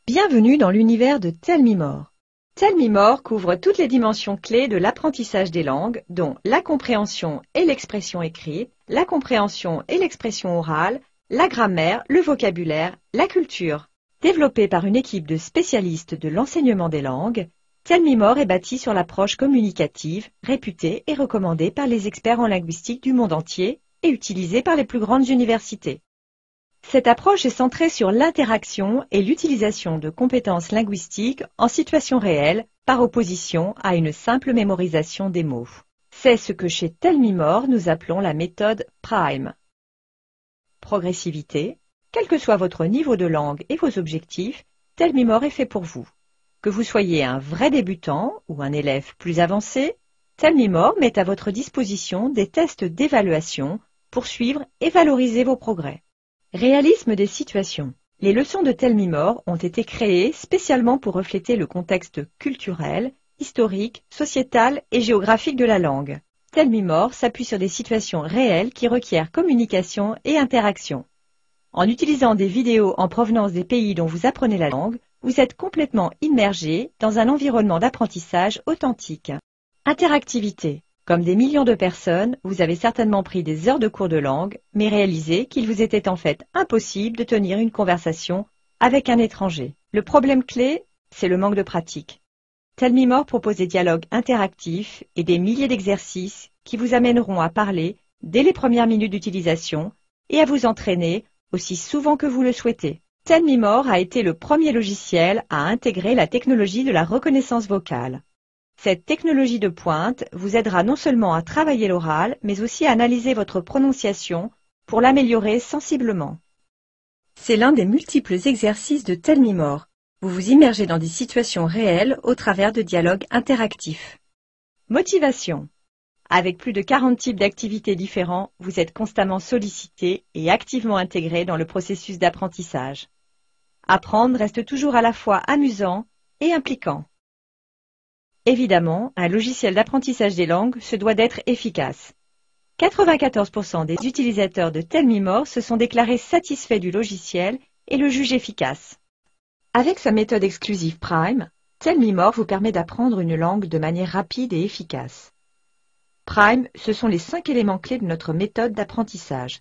Bienvenue dans l'univers de Tell Me More. Tell Me More couvre toutes les dimensions clés de l'apprentissage des langues, dont la compréhension et l'expression écrite, la compréhension et l'expression orale, la grammaire, le vocabulaire, la culture. Développé par une équipe de spécialistes de l'enseignement des langues, Tell Me More est bâti sur l'approche communicative, réputée et recommandée par les experts en linguistique du monde entier et utilisée par les plus grandes universités. Cette approche est centrée sur l'interaction et l'utilisation de compétences linguistiques en situation réelle, par opposition à une simple mémorisation des mots. C'est ce que chez Tell Me More nous appelons la méthode PRIME. Progressivité. Quel que soit votre niveau de langue et vos objectifs, Tell Me More est fait pour vous. Que vous soyez un vrai débutant ou un élève plus avancé, Tell Me More met à votre disposition des tests d'évaluation pour suivre et valoriser vos progrès. Réalisme des situations. Les leçons de Tell Me More ont été créées spécialement pour refléter le contexte culturel, historique, sociétal et géographique de la langue. Tell Me More s'appuie sur des situations réelles qui requièrent communication et interaction. En utilisant des vidéos en provenance des pays dont vous apprenez la langue, vous êtes complètement immergé dans un environnement d'apprentissage authentique. Interactivité. Comme des millions de personnes, vous avez certainement pris des heures de cours de langue, mais réalisé qu'il vous était en fait impossible de tenir une conversation avec un étranger. Le problème clé, c'est le manque de pratique. Tell Me More propose des dialogues interactifs et des milliers d'exercices qui vous amèneront à parler dès les premières minutes d'utilisation et à vous entraîner aussi souvent que vous le souhaitez. Tell Me More a été le premier logiciel à intégrer la technologie de la reconnaissance vocale. Cette technologie de pointe vous aidera non seulement à travailler l'oral, mais aussi à analyser votre prononciation pour l'améliorer sensiblement. C'est l'un des multiples exercices de Tell Me More. Vous vous immergez dans des situations réelles au travers de dialogues interactifs. Motivation. Avec plus de 40 types d'activités différents, vous êtes constamment sollicité et activement intégré dans le processus d'apprentissage. Apprendre reste toujours à la fois amusant et impliquant. Évidemment, un logiciel d'apprentissage des langues se doit d'être efficace. 94% des utilisateurs de Tell Me More se sont déclarés satisfaits du logiciel et le jugent efficace. Avec sa méthode exclusive Prime, Tell Me More vous permet d'apprendre une langue de manière rapide et efficace. Prime, ce sont les 5 éléments clés de notre méthode d'apprentissage.